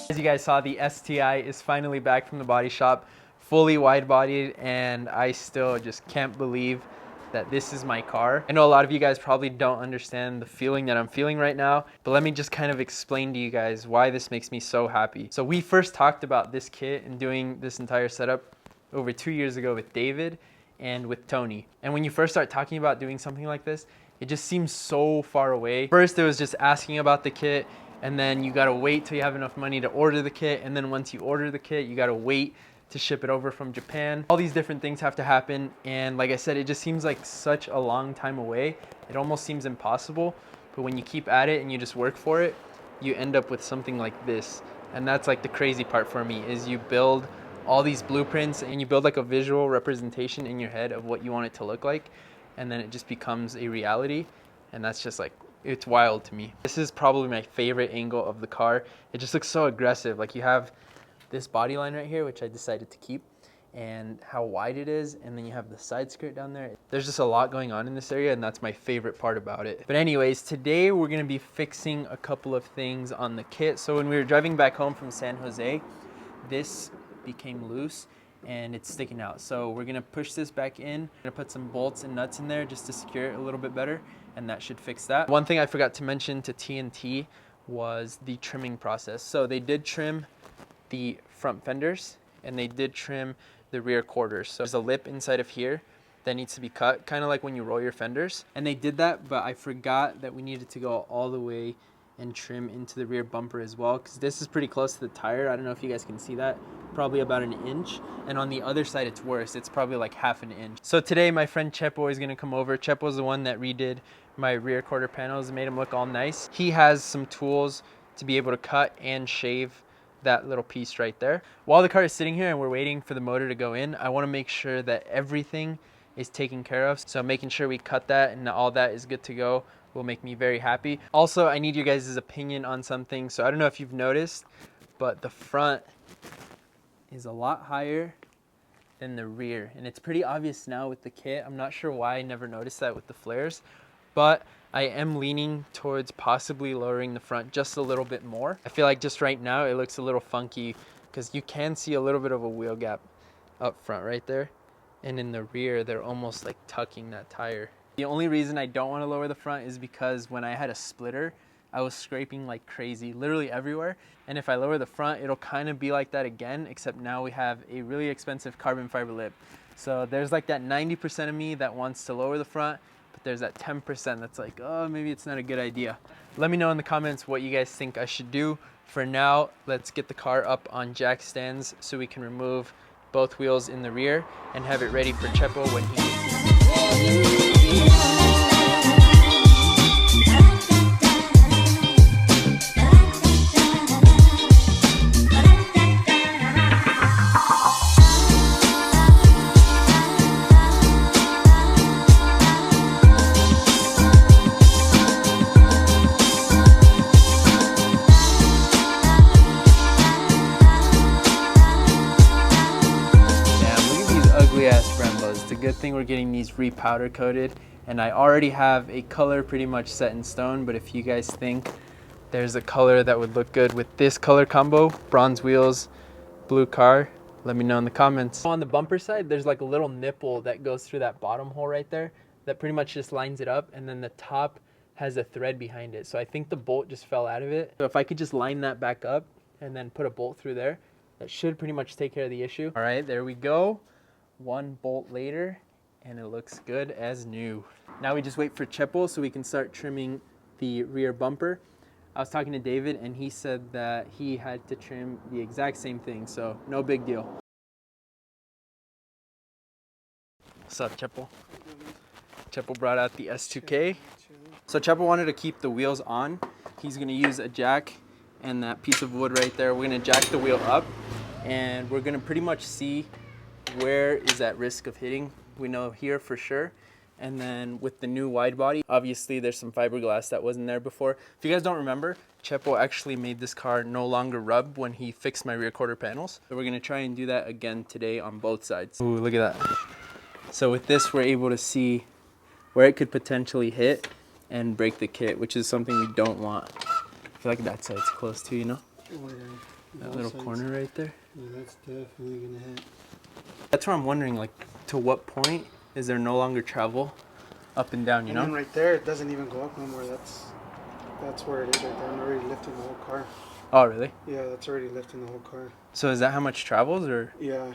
As you guys saw, the STI is finally back from the body shop, fully wide-bodied, and I still just can't believe that this is my car. I know a lot of you guys probably don't understand the feeling that I'm feeling right now, but let me just kind of explain to you guys why this makes me so happy. So we first talked about this kit and doing this entire setup over 2 years ago with David and with Tony. And when you first start talking about doing something like this, it just seems so far away. First, it was just asking about the kit, and then you gotta wait till you have enough money to order the kit, and then once you order the kit, you gotta wait to ship it over from Japan. All these different things have to happen, and like I said, it just seems like such a long time away. It almost seems impossible, but when you keep at it and you just work for it, you end up with something like this. And that's like the crazy part for me, is you build all these blueprints and you build like a visual representation in your head of what you want it to look like, and then it just becomes a reality, and that's just like, it's wild to me. This is probably my favorite angle of the car. It just looks so aggressive. Like, you have this body line right here, which I decided to keep, and how wide it is, and then you have the side skirt down there. There's just a lot going on in this area, and that's my favorite part about it. But anyways, today we're gonna be fixing a couple of things on the kit. So when we were driving back home from San Jose, this became loose and it's sticking out. So we're gonna push this back in. We're gonna put some bolts and nuts in there just to secure it a little bit better, and that should fix that. One thing I forgot to mention to TNT was the trimming process. So they did trim the front fenders and they did trim the rear quarters. So there's a lip inside of here that needs to be cut, kind of like when you roll your fenders. And they did that, but I forgot that we needed to go all the way and trim into the rear bumper as well, because this is pretty close to the tire. I don't know if you guys can see that, probably about an inch. And on the other side, it's worse. It's probably like half an inch. So today, my friend Chepo is gonna come over. Chepo's the one that redid my rear quarter panels and made them look all nice. He has some tools to be able to cut and shave that little piece right there. While the car is sitting here and we're waiting for the motor to go in, I wanna make sure that everything is taken care of. So making sure we cut that and all that is good to go will make me very happy. Also, I need you guys' opinion on something. So I don't know if you've noticed, but the front is a lot higher than the rear. And it's pretty obvious now with the kit. I'm not sure why I never noticed that with the flares, but I am leaning towards possibly lowering the front just a little bit more. I feel like just right now it looks a little funky because you can see a little bit of a wheel gap up front right there. And in the rear, they're almost like tucking that tire. The only reason I don't want to lower the front is because when I had a splitter, I was scraping like crazy, literally everywhere. And if I lower the front, it'll kind of be like that again, except now we have a really expensive carbon fiber lip. So there's like that 90% of me that wants to lower the front, but there's that 10% that's like, oh, maybe it's not a good idea. Let me know in the comments what you guys think I should do. For now, let's get the car up on jack stands so we can remove both wheels in the rear and have it ready for Chepo when he gets here. It's a good thing we're getting these repowder coated, and I already have a color pretty much set in stone, but if you guys think there's a color that would look good with this color combo, bronze wheels, blue car, let me know in the comments. On the bumper side, there's like a little nipple that goes through that bottom hole right there that pretty much just lines it up, and then the top has a thread behind it. So I think the bolt just fell out of it. So if I could just line that back up and then put a bolt through there, that should pretty much take care of the issue. All right, there we go. One bolt later, and it looks good as new. Now we just wait for Chepo so we can start trimming the rear bumper. I was talking to David and he said that he had to trim the exact same thing, so no big deal. What's up, Chepo? Chepo brought out the S2K. So Chepo wanted to keep the wheels on. He's gonna use a jack and that piece of wood right there. We're gonna jack the wheel up and we're gonna pretty much see where is at risk of hitting. We know here for sure. And then with the new wide body, obviously there's some fiberglass that wasn't there before. If you guys don't remember, Chepo actually made this car no longer rub when he fixed my rear quarter panels. So we're gonna try and do that again today on both sides. Ooh, look at that. So with this, we're able to see where it could potentially hit and break the kit, which is something we don't want. I feel like that side's close too, you know? Oh, yeah. That little corner right there. Yeah, that's definitely gonna hit. That's where I'm wondering, like, to what point is there no longer travel up and down, you know? And then right there, it doesn't even go up no more. That's where it is right there. I'm already lifting the whole car. Oh, really? Yeah, that's already lifting the whole car. So is that how much travels, or? Yeah.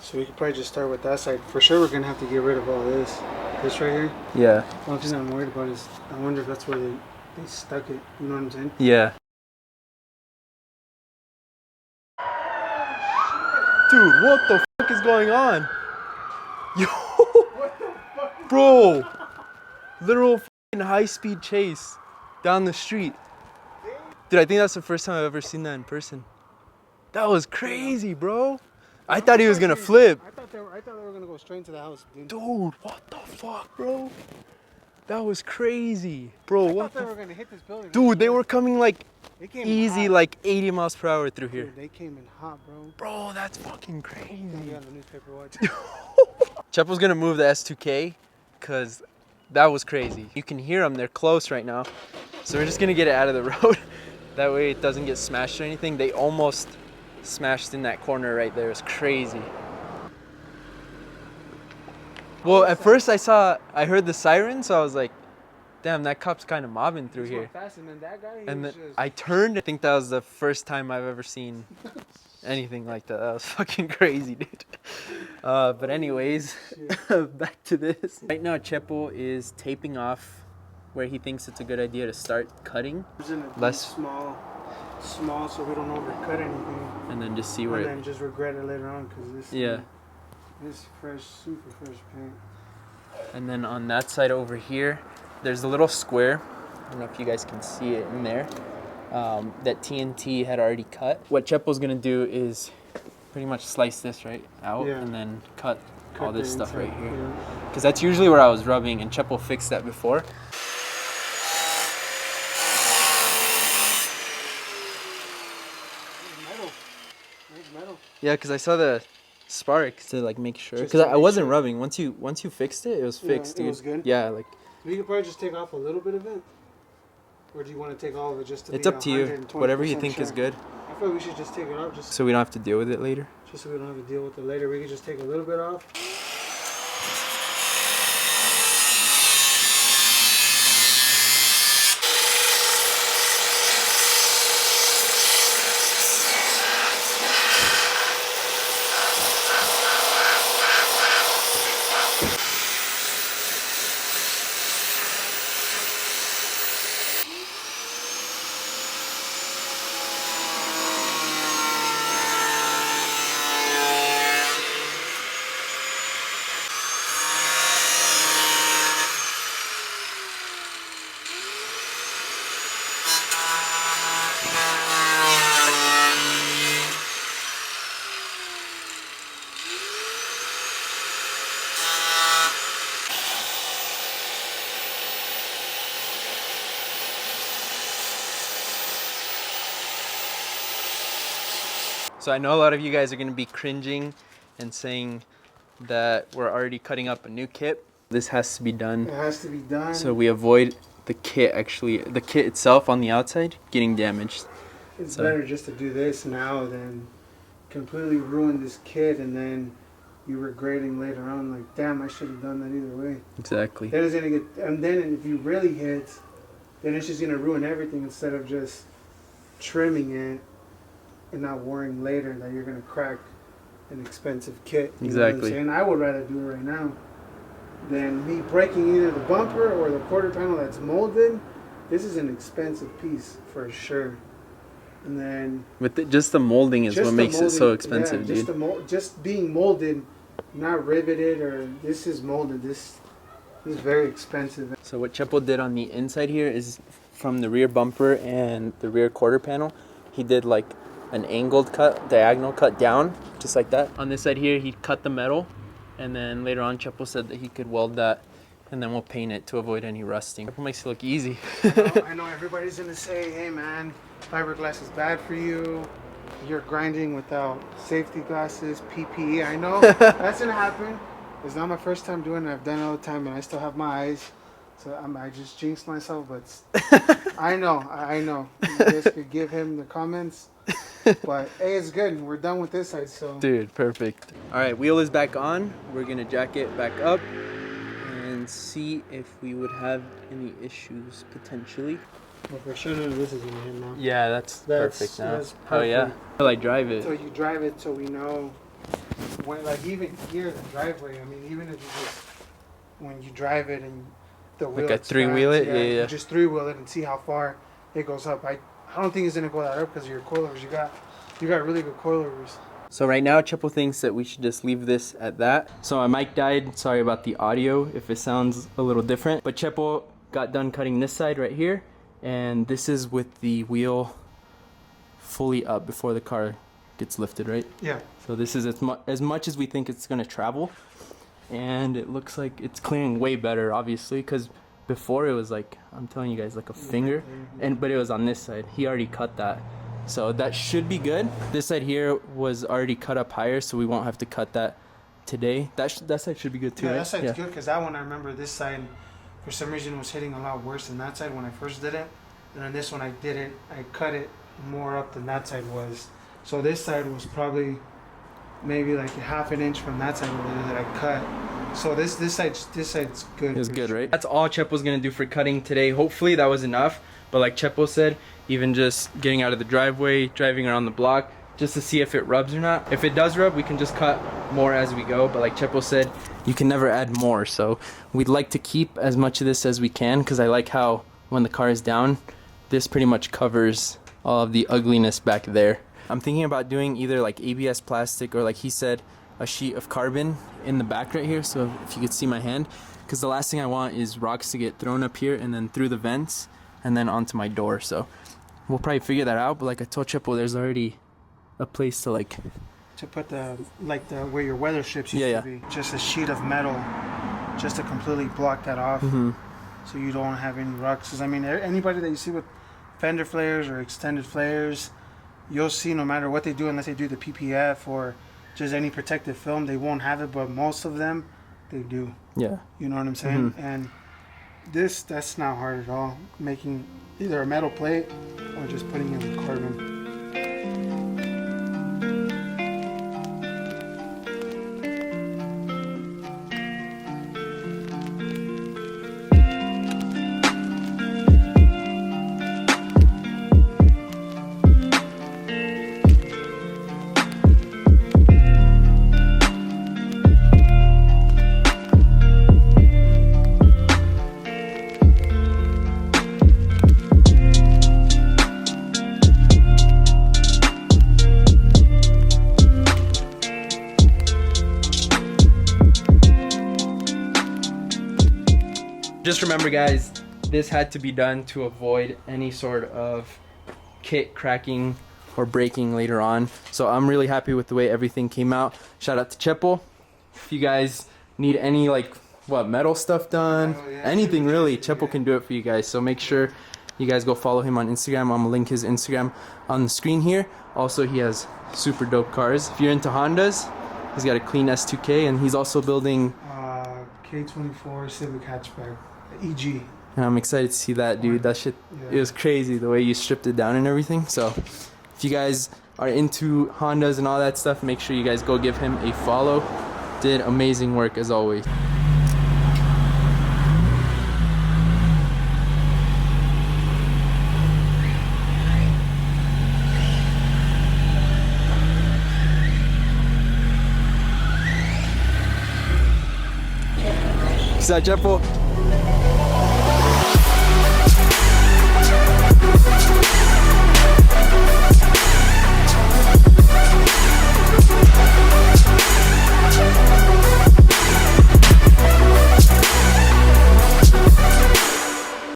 So we could probably just start with that side. For sure, we're gonna have to get rid of all this. This right here. Yeah. The only thing I'm worried about is I wonder if that's where they stuck it. You know what I'm saying? Yeah. Dude, what the fuck is going on? Yo, bro, literal fucking high-speed chase down the street. Dude, I think that's the first time I've ever seen that in person. That was crazy, bro. I thought he was gonna flip. I thought they were gonna go straight into the house, dude. Dude, what the fuck, bro? That was crazy, bro. I what thought they were gonna hit this building. Dude, they were coming like They came easy, hot. like 80 miles per hour through here. Dude, they came in hot, bro. Bro, that's fucking crazy. Yeah, the newspaper watch. Chepo's gonna move the S2K because that was crazy. You can hear them, they're close right now. So we're just gonna get it out of the road. That way it doesn't get smashed or anything. They almost smashed in that corner right there. It's crazy. Well, at first I heard the siren, so I was like, damn, that cop's kind of mobbing through here. Fast, and then that guy, And then just... I turned. I think that was the first time I've ever seen anything like that. That was fucking crazy, dude. But anyways, back to this. Right now, Chepo is taping off where he thinks it's a good idea to start cutting. Less small, so we don't overcut anything. And then just see where. And then just regret it later on, because this. Yeah. This fresh, super fresh paint. And then on that side over here, there's a little square. I don't know if you guys can see it in there. That TNT had already cut. What Chepo's gonna do is pretty much slice this right out, Yeah. and then cut all this stuff right here. Yeah. Because that's usually where I was rubbing, and Chepo fixed that before. Metal. Nice metal. Yeah, because I saw the spark to like make sure. Just Because to I make wasn't sure. rubbing. Once you fixed it, it was fixed, it dude. was good? Yeah, like We could probably just take off a little bit of it. Or do you want to take all of it just to it's be up to you. 120% Whatever you think sure? is good. I feel like we should just take it off just So we don't have to deal with it later. so we don't have to deal with it later. We could just take a little bit off. So I know a lot of you guys are going to be cringing and saying that we're already cutting up a new kit. This has to be done. It has to be done. So we avoid the kit itself on the outside getting damaged. It's better just to do this now than completely ruin this kit and then you regretting later on like, damn, I should have done that either way. Exactly. Then it's gonna get, and then if you really hit, then it's just gonna ruin everything instead of just trimming it and not worrying later that you're gonna crack an expensive kit. You know what I'm Exactly. saying? I would rather do it right now than me breaking either the bumper or the quarter panel that's molded This is an expensive piece for sure. And then With just the molding is what makes it so expensive, just dude. just being molded, not riveted, or this is molded. This is very expensive. So what Chepo did on the inside here is from the rear bumper and the rear quarter panel, he did like an angled cut, diagonal cut down, just like that. On this side here, he cut the metal, and then later on, Chepo said that he could weld that, and then we'll paint it to avoid any rusting. Chepo makes it look easy. I know everybody's gonna say, hey man, fiberglass is bad for you. You're grinding without safety glasses, PPE. I know that's gonna happen. It's not my first time doing it. I've done it all the time, and I still have my eyes. So I just jinxed myself, but I know. You guys could give him the comments. But hey, it's good. We're done with this side, so. Dude, perfect. All right, wheel is back on. We're gonna jack it back up and see if we would have any issues potentially. Well, for sure, none of this is in here now. Yeah, that's perfect now. That's Oh yeah. How I drive it. So you drive it, so we know when, like even here, the driveway. I mean, even if you just when you drive it and the wheel Like a three-wheel it, yeah. You just three-wheel it and see how far it goes up. I don't think it's gonna go that up because of your coilers. You got really good coilers. So right now, Chepo thinks that we should just leave this at that. So my mic died. Sorry about the audio if it sounds a little different. But Chepo got done cutting this side right here, and this is with the wheel fully up before the car gets lifted, right? Yeah. So this is as much as we think it's gonna travel, and it looks like it's clearing way better, obviously, because before it was like, I'm telling you guys, like a finger, but it was on this side. He already cut that. So that should be good. This side here was already cut up higher, so we won't have to cut that today. That side should be good too, Yeah, right? that side's good because that one, I remember this side, for some reason, was hitting a lot worse than that side when I first did it. And then this one, I cut it more up than that side was. So this side was probably maybe like a half an inch from that side over there that I cut. So this side's good. It's good, right? That's all Chepo's gonna do for cutting today. Hopefully that was enough. But like Chepo said, even just getting out of the driveway, driving around the block, just to see if it rubs or not. If it does rub, we can just cut more as we go. But like Chepo said, you can never add more. So we'd like to keep as much of this as we can, because I like how when the car is down, this pretty much covers all of the ugliness back there. I'm thinking about doing either like ABS plastic or, like he said, a sheet of carbon in the back right here. So if you could see my hand, because the last thing I want is rocks to get thrown up here and then through the vents and then onto my door. So we'll probably figure that out. But like I told Chepo, there's already a place to put the where your weather strips used to be. Just a sheet of metal, just to completely block that off, so you don't have any rocks. 'Cause I mean, anybody that you see with fender flares or extended flares, you'll see no matter what they do, unless they do the PPF or just any protective film, they won't have it. But most of them, they do. Yeah. You know what I'm saying? And that's not hard at all. Making either a metal plate or just putting it with carbon. Just remember, guys, this had to be done to avoid any sort of kit cracking or breaking later on. So I'm really happy with the way everything came out. Shout out to Chepo. If you guys need any metal stuff done, anything really, Chepo can do it for you guys. So make sure you guys go follow him on Instagram. I'm gonna link his Instagram on the screen here. Also, he has super dope cars. If you're into Hondas, he's got a clean S2K, and he's also building K24 Civic hatchback, EG. And I'm excited to see that, dude. That shit, it was crazy the way you stripped it down and everything. So if you guys are into Hondas and all that stuff, make sure you guys go give him a follow. Did amazing work as always. Peace out, Chepo.